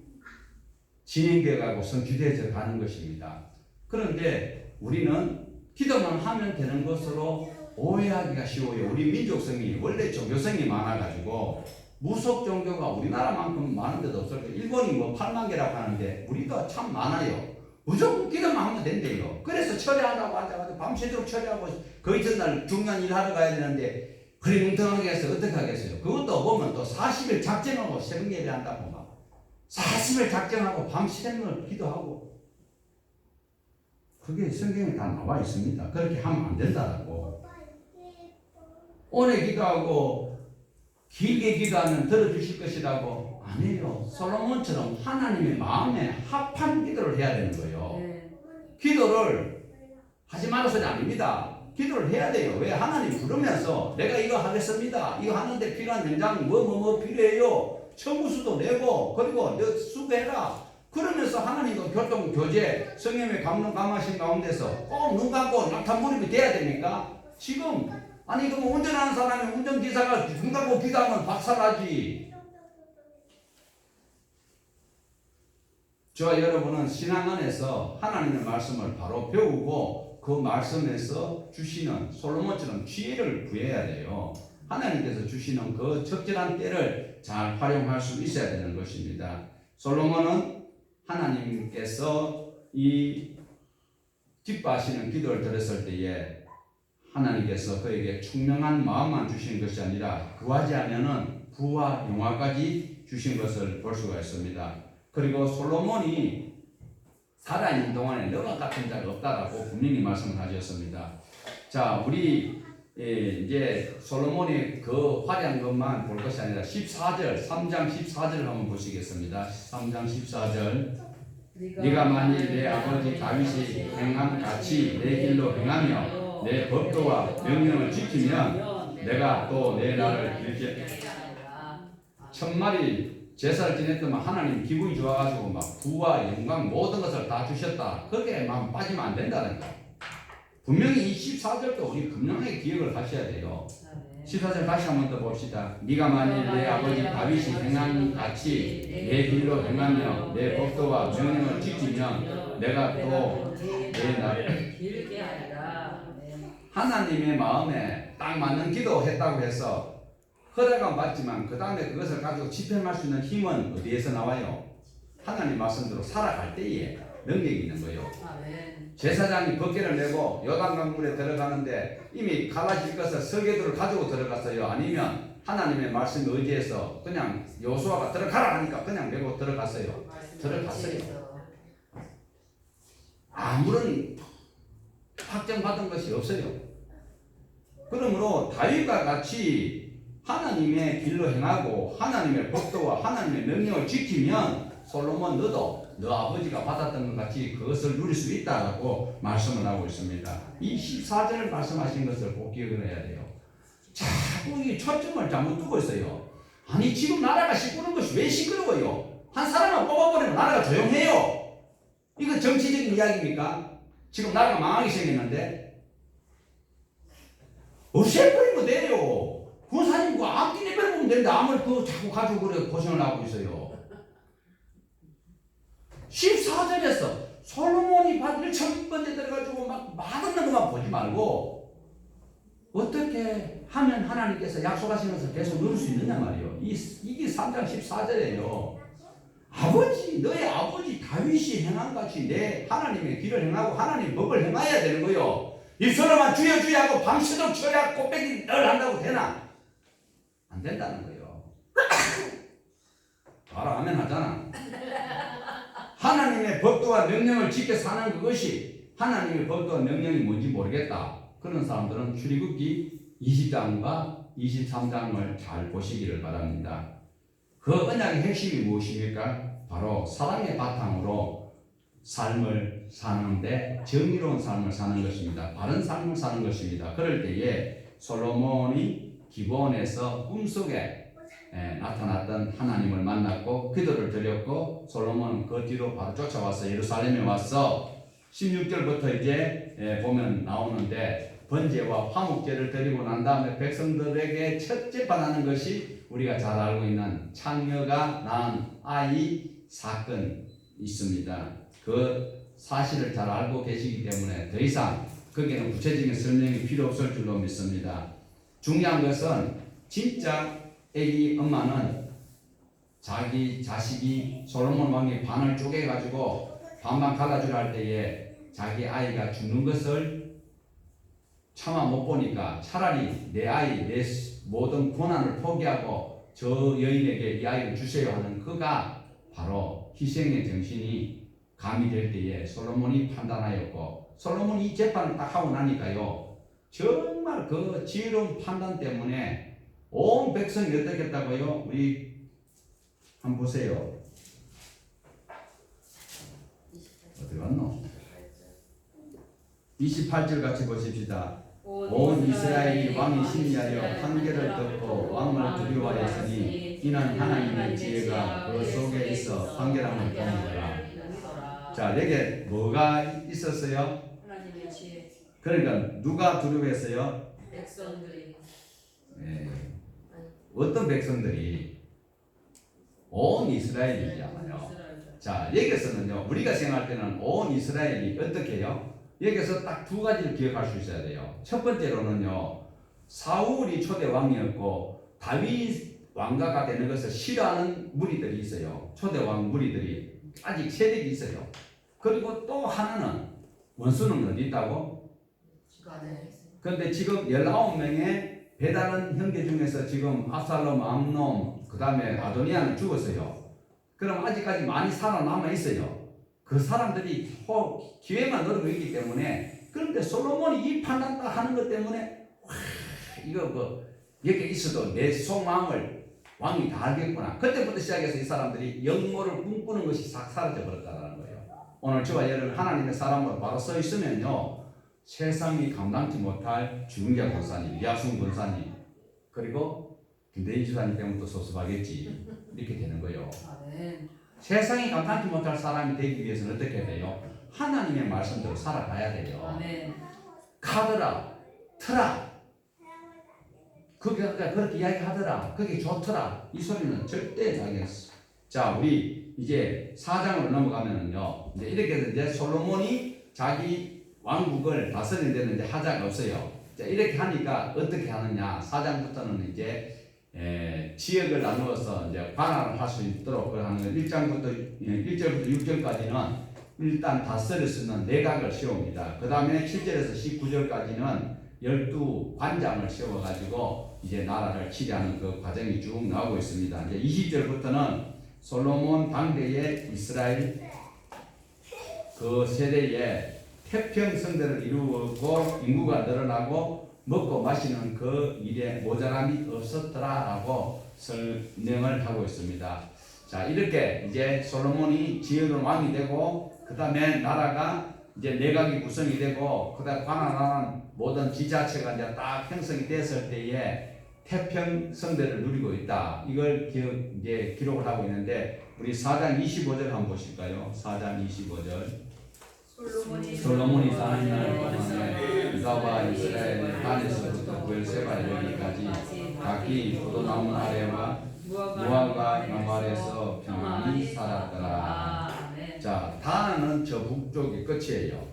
진행되어 가고 성취되어 가는 것입니다. 그런데 우리는 기도만 하면 되는 것으로 오해하기가 쉬워요. 우리 민족성이 원래 종교성이 많아가지고 무속 종교가 우리나라만큼 많은 데도 없을 거예요. 일본이 뭐 8만 개라고 하는데 우리도 참 많아요. 무조건 기도만 하면 된대요. 그래서 처리하다고 앉아가지고 밤새도록 처리하고 거의 전날 중요한 일 하러 가야 되는데 그리 뭉텅하게 해서 어떻게 하겠어요. 그것도 보면 또 40일 작정하고 새벽 예배 한다고 막 40일 작정하고 밤새도록 기도하고 그게 성경에 다 나와 있습니다. 그렇게 하면 안 된다고. 오래 기도하고 길게 기도하면 들어주실 것이라고. 아니에요. 솔로몬처럼 하나님의 마음에 합한 기도를 해야 되는 거예요. 기도를 하지 말라 소리 아닙니다. 기도를 해야 돼요. 왜? 하나님 부르면서 내가 이거 하겠습니다. 이거 하는데 필요한 연장 뭐 필요해요. 청구수도 내고 그리고 너 수고해라. 그러면서 하나님과 교통 교제 성령의 감동감하신 가운데서 꼭 눈 감고 낙탄 몰입이 돼야 됩니까? 지금 아니 그럼 운전하는 사람이 운전기사가 눈 감고 기도하면 박살나지. 저와 여러분은 신앙 안에서 하나님의 말씀을 바로 배우고 그 말씀에서 주시는 솔로몬처럼 지혜를 구해야 돼요. 하나님께서 주시는 그 적절한 때를 잘 활용할 수 있어야 되는 것입니다. 솔로몬은 하나님께서 이 기뻐하시는 기도를 들었을 때에 하나님께서 그에게 총명한 마음만 주신 것이 아니라 구하지 않으면은 부와 영화까지 주신 것을 볼 수가 있습니다. 그리고 솔로몬이 살아있는 동안에 너와 같은 자가 없다라고 분명히 말씀을 하셨습니다. 자, 우리 이제 솔로몬이 그 화려한 것만 볼 것이 아니라 14절, 3장 14절을 한번 보시겠습니다. 3장 14절. 네가 만일 내 아버지 다윗이 행함 같이 내 길로 행하며 내 법도와 명령을 지키면 내가 또 내 날을 이렇게 천마리 제사를 지냈더만 하나님 기분이 좋아가지고 막 부와 영광 모든 것을 다 주셨다. 그게 막 빠지면 안 된다는 거. 분명히 이 14절도 우리 분명하게 기억을 하셔야 돼요. 14절 다시 한번 더 봅시다. 네가 만일 내 아버지 다윗이 행한 같이 내 길로 행하며 내 법도와 명령을 지키면 내가 또 내 날을 길게 하리라. 하나님의 마음에 딱 맞는 기도했다고 해서 허락은 받지만 그 다음에 그것을 가지고 집행할 수 있는 힘은 어디에서 나와요? 하나님 말씀대로 살아갈 때에 능력이 있는 거예요. 제사장이 법궤를 내고 요단강물에 들어가는데 이미 갈라질 것을 설계도를 가지고 들어갔어요? 아니면 하나님의 말씀에 의지해서 그냥 여호수아가 들어가라 하니까 그냥 메고 들어갔어요? 들어갔어요. 아무런 확정받은 것이 없어요. 그러므로 다윗과 같이 하나님의 길로 행하고 하나님의 법도와 하나님의 명령을 지키면 솔로몬 너도 너 아버지가 받았던 것 같이 그것을 누릴 수 있다고 말씀을 하고 있습니다. 이 14절을 말씀하신 것을 꼭 기억을 해야 돼요. 자꾸 이 초점을 잘못 두고 있어요. 아니 지금 나라가 시끄러운 것이 왜 시끄러워요? 한 사람만 뽑아버리면 나라가 조용해요. 이거 정치적인 이야기입니까? 지금 나라가 망하기 생겼는데 없애버리면 돼요. 권사님 그 암기 내버려보면 되는데 암을 그 자꾸 가지고 그래 고생을 하고 있어요. 14절에서 솔로몬이 받을 1000번째 들어가지고 막 맛없는 것만 보지 말고 어떻게 하면 하나님께서 약속하신 것을 계속 누릴 수 있느냐 말이에요. 이게 3장 14절이에요. 아버지, 너의 아버지 다윗이 행한같이 내 하나님의 길을 행하고 하나님의 법을 행해야 되는 거요. 이 사람만 주여 주여 하고 밤새도록 철야 꽃배기 늘 한다고 되나? 안 된다는 거예요. 바로 아멘 하잖아. 하나님의 법도와 명령을 지켜 사는 그것이 하나님의 법도와 명령이 뭔지 모르겠다. 그런 사람들은 출애굽기 20장과 23장을 잘 보시기를 바랍니다. 그 언약의 핵심이 무엇입니까? 바로 사랑의 바탕으로 삶을 사는데 정의로운 삶을 사는 것입니다. 바른 삶을 사는 것입니다. 그럴 때에 솔로몬이 기브온에서 꿈속에 나타났던 하나님을 만났고 기도를 드렸고 솔로몬은 그 뒤로 바로 쫓아와서 예루살렘에 와서 16절부터 이제 보면 나오는데 번제와 화목제를 드리고 난 다음에 백성들에게 첫째 받는 것이 우리가 잘 알고 있는 창녀가 낳은 아이 사건 있습니다. 그 사실을 잘 알고 계시기 때문에 더 이상 거기에는 구체적인 설명이 필요 없을 줄로 믿습니다. 중요한 것은 진짜 애기 엄마는 자기 자식이 솔로몬 왕이 반을 쪼개가지고 반반 갈라주려 할 때에 자기 아이가 죽는 것을 차마 못 보니까 차라리 내 아이, 내 모든 권한을 포기하고 저 여인에게 이 아이를 주세요 하는 그가 바로 희생의 정신이 가미될 때에 솔로몬이 판단하였고, 솔로몬이 이 재판을 딱 하고 나니까요, 정말 그 지혜로운 판단 때문에 온 백성이 어떻게 했다고요? 우리 한번 보세요. 어디 갔노? 28절 같이 보십시다. 온 이스라엘이 왕이 심리하여 판결을 듣고 왕을 두려워하였으니 이는 하나님의 지혜가 그 속에 있어 판결함을 돕니다. 자, 여기에 뭐가 있었어요? 하나님의 지혜. 그러니까 누가 두려워했어요? 백성들이. 네. 어떤 백성들이? 온 이스라엘이잖아요. 자, 여기서는요, 우리가 생각할 때는 온 이스라엘이 어떻게 해요? 여기서 딱 두 가지를 기억할 수 있어야 돼요. 첫 번째로는요, 사울이 초대 왕이었고 다윗 왕가가 되는 것을 싫어하는 무리들이 있어요. 초대 왕 무리들이 아직 세력이 있어요. 그리고 또 하나는 원수는 어디 있다고? 그런데 지금 19명의 배다른 형제 중에서 지금 압살롬, 암놈, 그 다음에 아도니아는 죽었어요. 그럼 아직까지 많이 살아남아 있어요. 그 사람들이 기회만 노리고 있기 때문에. 그런데 솔로몬이 이 판단 딱 하는 것 때문에 이거 여기 있어도 내 속마음을 왕이 다 알겠구나. 그때부터 시작해서 이 사람들이 영모를 꿈꾸는 것이 싹 사라져 버렸다는 거예요. 오늘 저와 여러분 하나님의 사람으로 바로 서 있으면요, 세상이 감당치 못할 주근자 권사님, 야순 권사님, 그리고 김대희 주사님 때문에 또 섭섭하겠지, 이렇게 되는 거예요. 세상이 감당치 못할 사람이 되기 위해서는 어떻게 해야 돼요? 하나님의 말씀대로 살아가야 돼요. 가더라, 트라, 그렇게 이야기하더라, 그게 좋더라, 이 소리는 절대 자기였어. 자, 우리 이제 4장으로 넘어가면은요, 이제 이렇게 해서 이제 솔로몬이 자기 왕국을 다스리는 데는 이제 하자가 없어요. 자, 이렇게 하니까 어떻게 하느냐? 4장부터는 이제 지역을 나누어서 이제 관할을 할 수 있도록 하는 1절부터 6절까지는 일단 다스릴 수 있는 내각을 세웁니다. 그 다음에 7절에서 19절까지는 12 관장을 세워가지고 이제 나라를 치리하는 그 과정이 쭉 나오고 있습니다. 이제 20절부터는 솔로몬 당대의 이스라엘 그 세대에 태평성대를 이루고 인구가 늘어나고 먹고 마시는 그 일에 모자람이 없었더라라고 설명을 하고 있습니다. 자, 이렇게 이제 솔로몬이 지혜로운 왕이 되고, 그 다음에 나라가 이제 내각이 구성이 되고, 그 다음에 관할하는 모든 지자체가 이제 딱 형성이 됐을 때에 태평성대를 누리고 있다. 이걸 이제 기록을 하고 있는데, 우리 4장 25절 한번 보실까요? 4장 25절. 솔로몬이 사는 날 동안에 유다와 이스라엘 단에서부터 브엘세바 이르기까지 각기 포도나무 아래와 무화과 나무 아래에서 평안히 살았더라. 자, 단은 저 북쪽이 끝이에요.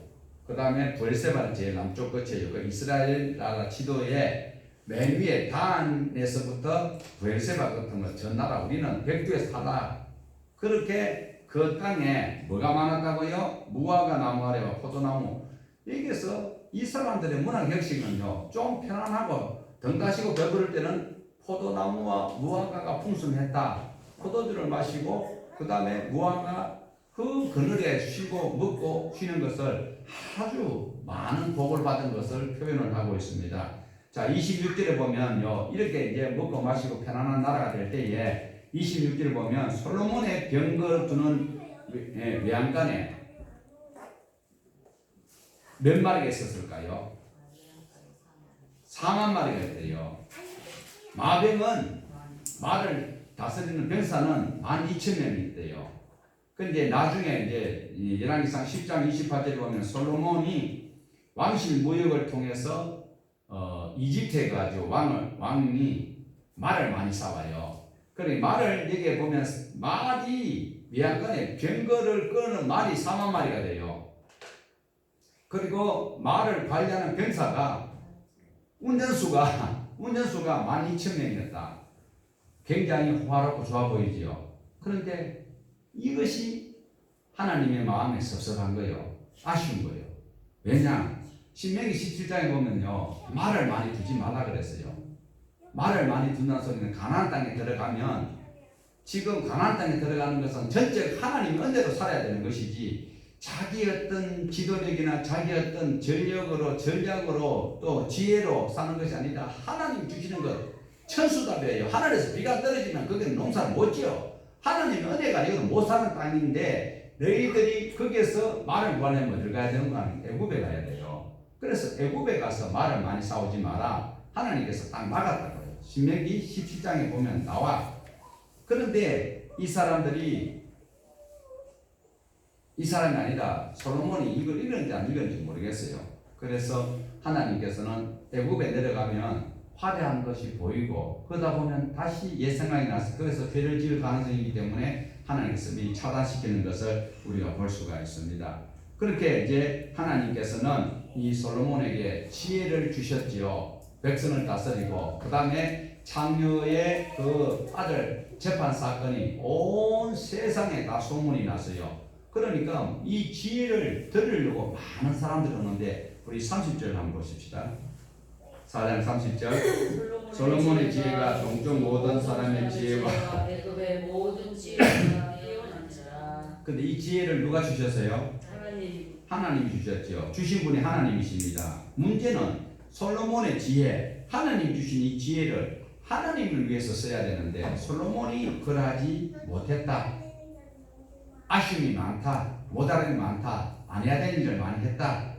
그 다음에 브엘세바는 제일 남쪽 끝이에요. 그 이스라엘 나라 지도에 맨 위에 단에서부터 브엘세바 같은 거 전 나라 우리는 백두에 사다. 그렇게 그 땅에 뭐가 많았다고요? 무화과 나무 아래와 포도나무. 여기서 이 사람들의 문화 격식은요, 좀 편안하고 덩가시고 배부를 때는 포도나무와 무화과가 풍성했다. 포도주를 마시고 그 다음에 무화과 그 그늘에 쉬고 먹고 쉬는 것을 아주 많은 복을 받은 것을 표현을 하고 있습니다. 자, 26절에 보면요, 이렇게 이제 먹고 마시고 편안한 나라가 될 때에 26절을 보면 솔로몬의 병거 두는 외양간에 몇 마리가 있었을까요? 4만 마리가 있대요. 마병은 말을 다스리는 병사는 12,000명이 있대요. 근데 나중에 이제 열왕기상 10장 28절에 보면 솔로몬이 왕실 무역을 통해서 이집트에 가지고 왕이 말을 많이 쌓아요. 그러니 말을 여기에 보면 말이 외양간에 병거를 끄는 말이 4만 마리가 돼요. 그리고 말을 관리하는 병사가 운전수가 12,000명이었다. 굉장히 호화롭고 좋아 보이지요. 그런데 이것이 하나님의 마음에 섭섭한 거예요. 아쉬운 거예요. 왜냐? 신명기 17장에 보면요, 말을 많이 두지 말라 그랬어요. 말을 많이 둔다는 소리는 가나안 땅에 들어가면, 지금 가나안 땅에 들어가는 것은 전적 하나님의 은혜로 살아야 되는 것이지, 자기 어떤 지도력이나 자기 어떤 전략으로 또 지혜로 사는 것이 아니라 하나님 주시는 것, 천수답이에요. 하늘에서 비가 떨어지면 거기는 농사를 못 지어. 하나님의 은혜가 아니고는 못 사는 땅인데, 너희들이 거기에서 말을 구하려면 어딜 가야 되는 거 아니에요? 애굽에 가야 돼요. 그래서 애굽에 가서 말을 많이 싸우지 마라. 하나님께서 딱 막았다고요. 신명기 17장에 보면 나와. 그런데 이 사람이 아니라 솔로몬이 이걸 읽었는지 안 읽었는지 모르겠어요. 그래서 하나님께서는 애굽에 내려가면 화려한 것이 보이고 그러다 보면 다시 옛 생각이 나서 그래서 죄를 지을 가능성이기 때문에 하나님께서 미리 차단시키는 것을 우리가 볼 수가 있습니다. 그렇게 이제 하나님께서는 이 솔로몬에게 지혜를 주셨지요. 백성을 다스리고 그 다음에 장녀의 그 아들 재판 사건이 온 세상에 다 소문이 났어요. 그러니까 이 지혜를 들으려고 많은 사람들이 오는데 우리 30절 한번 보십시다. 4장 30절 솔로몬의 지혜가 동쪽 모든 사람의 지혜와 애굽의 모든 지혜가 뛰어난지라. 근데 이 지혜를 누가 주셨어요? 하나님이 주셨죠. 주신 분이 하나님이십니다. 문제는 솔로몬의 지혜, 하나님 주신 이 지혜를 하나님을 위해서 써야 되는데 솔로몬이 그러하지 못했다. 아쉬움이 많다. 못알아이 많다. 안 해야 될 일을 많이 했다.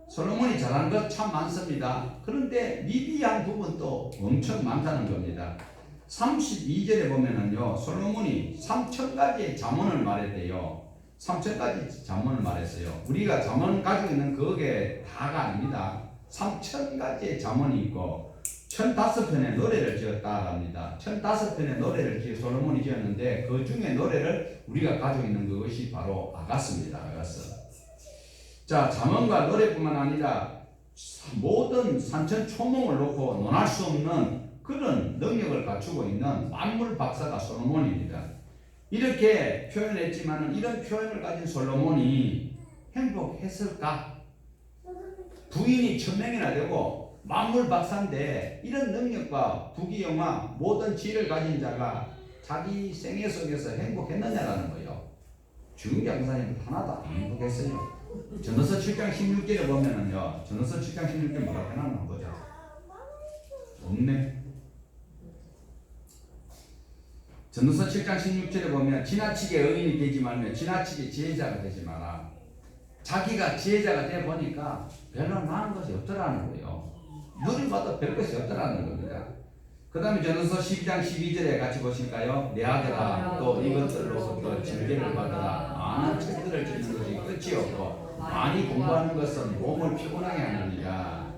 솔로몬이 잘한 것 참 많습니다. 그런데 미비한 부분도 엄청 많다는 겁니다. 32절에 보면은요, 솔로몬이 3,000가지의 잠언을 말했대요. 3,000가지 잠언을 말했어요. 우리가 잠언 가지고 있는 그게 다가 아닙니다. 3,000가지의 잠언이 있고 1,005편의 노래를 지었다 합니다. 1,005편의 노래를 솔로몬이 지었는데 그 중에 노래를 우리가 가지고 있는 그것이 바로 아가스입니다. 아가스. 자, 잠언과 노래뿐만 아니라 모든 산천 초몽을 놓고 논할 수 없는 그런 능력을 갖추고 있는 만물 박사가 솔로몬입니다. 이렇게 표현했지만 이런 표현을 가진 솔로몬이 행복했을까? 부인이 1,000명이나 되고 만물 박사인데 이런 능력과 부귀영화 모든 지혜를 가진 자가 자기 생애 속에서 행복했느냐라는 거예요. 주은기 목사님 하나도 안 행복했어요. 전도서 7장 16절에 보면은요, 전도서 7장 16절 뭐라고 해놨나 보자. 없네. 전도서 7장 16절에 보면 지나치게 의인이 되지 말며 지나치게 지혜자가 되지 마라. 자기가 지혜자가 돼 보니까 별로 나은 것이 없더라는 거예요. 눈이 봐도 별 것이 없더라는 겁니다. 그 다음에 전도서 12장 12절에 같이 보실까요? 내 아들아 또 이것들로부터 징계를 받으라. 많은 책들을 읽는 것이 끝이 없고 많이 공부하는 것은 몸을 피곤하게 하느니라.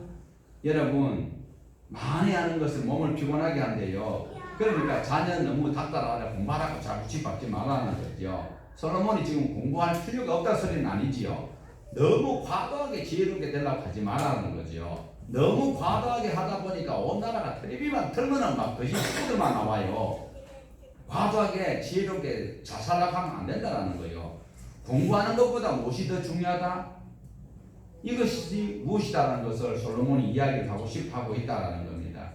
여러분 많이 하는 것은 몸을 피곤하게 한대요. 그러니까 자녀는 너무 닥달하라 공부하라고 자꾸 짚박지 말라는 거죠. 솔로몬이 지금 공부할 필요가 없다는 소리는 아니지요. 너무 과도하게 지혜롭게 되려고 하지 말라는 거죠. 너무 과도하게 하다 보니까 온 나라가 텔레비만 틀면은 막 거짓 친구들만 나와요. 과도하게 지혜롭게 자살하고 하면 안 된다는 거예요. 공부하는 것보다 무엇이 더 중요하다? 이것이 무엇이다라는 것을 솔로몬이 이야기를 하고 싶어 있다라는 겁니다.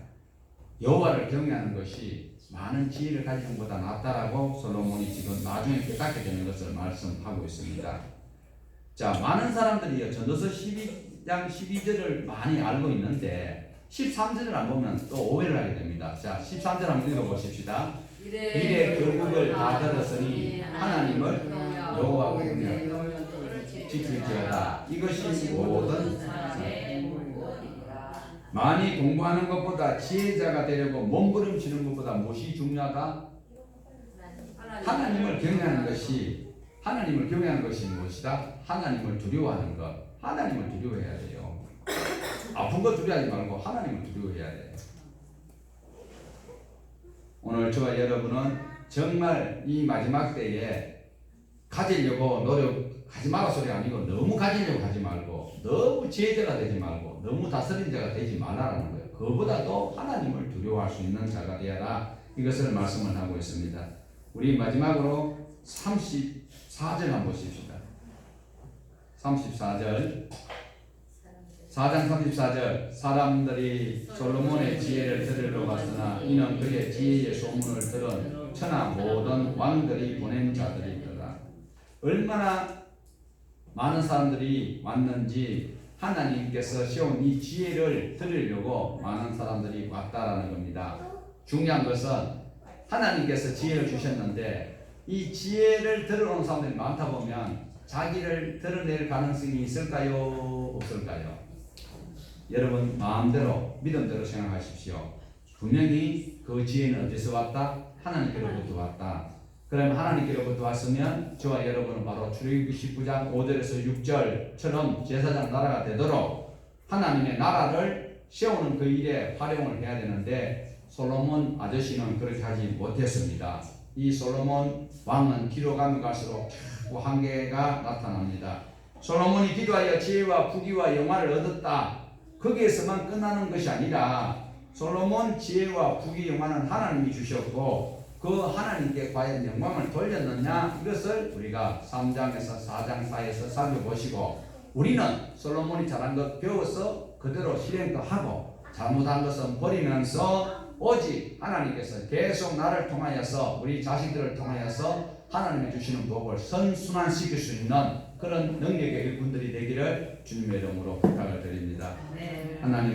여호와를 경외하는 것이 많은 지혜를 가지는 것보다 낫다라고 솔로몬이 지금 나중에 깨닫게 되는 것을 말씀하고 있습니다. 자, 많은 사람들이 전도서 12장 12절을 많이 알고 있는데 13절을 안 보면 또 오해를 하게 됩니다. 자, 13절 한번 읽어보십시다. 이래 결국을 다 들었으니 하나님을 여호와 경외하여 지킬지어다. 이것이 모든 많이 공부하는 것보다 지혜자가 되려고 몸부림치는 것보다 무엇이 중요하다? 하나님을 경외하는 것이 무엇이다? 하나님을 두려워하는 것. 하나님을 두려워해야 돼요. 아픈 거 두려워하지 말고 하나님을 두려워해야 돼요. 오늘 저와 여러분은 정말 이 마지막 때에 가지려고 노력하지 마라 소리 아니고 너무 가지려고 하지 말고 너무 지혜자가 되지 말고 너무 다스린 자가 되지 말라는 거예요. 그보다도 하나님을 두려워할 수 있는 자가 되어라. 이것을 말씀을 하고 있습니다. 우리 마지막으로 34절 한번 보십시다. 34절 4장 34절 사람들이 솔로몬의 지혜를 들으러 갔으나 이는 그의 지혜의 소문을 들은 천하 모든 왕들이 보낸 자들이더라. 얼마나 많은 사람들이 왔는지 하나님께서 세운 이 지혜를 들으려고 많은 사람들이 왔다라는 겁니다. 중요한 것은 하나님께서 지혜를 주셨는데 이 지혜를 들어오는 사람들이 많다 보면 자기를 드러낼 가능성이 있을까요? 없을까요? 여러분 마음대로 믿음대로 생각하십시오. 분명히 그 지혜는 어디서 왔다? 하나님께로부터 왔다. 그러면 하나님께로부터 왔으면 저와 여러분은 바로 출애굽기 19장 5절에서 6절처럼 제사장 나라가 되도록 하나님의 나라를 세우는 그 일에 활용을 해야 되는데 솔로몬 아저씨는 그렇게 하지 못했습니다. 이 솔로몬 왕은 뒤로 가면 갈수록 자꾸 한계가 나타납니다. 솔로몬이 기도하여 지혜와 부귀와 영화를 얻었다. 거기에서만 끝나는 것이 아니라 솔로몬 지혜와 부귀 영화는 하나님이 주셨고 그 하나님께 과연 영광을 돌렸느냐 이것을 우리가 3장에서 4장 사이에서 살펴보시고 우리는 솔로몬이 잘한 것 배워서 그대로 실행도 하고 잘못한 것은 버리면서 오직 하나님께서 계속 나를 통하여서 우리 자식들을 통하여서 하나님이 주시는 복을 선순환시킬 수 있는 그런 능력의 일꾼들이 되기를 주님의 이름으로 부탁을 드립니다. 하나님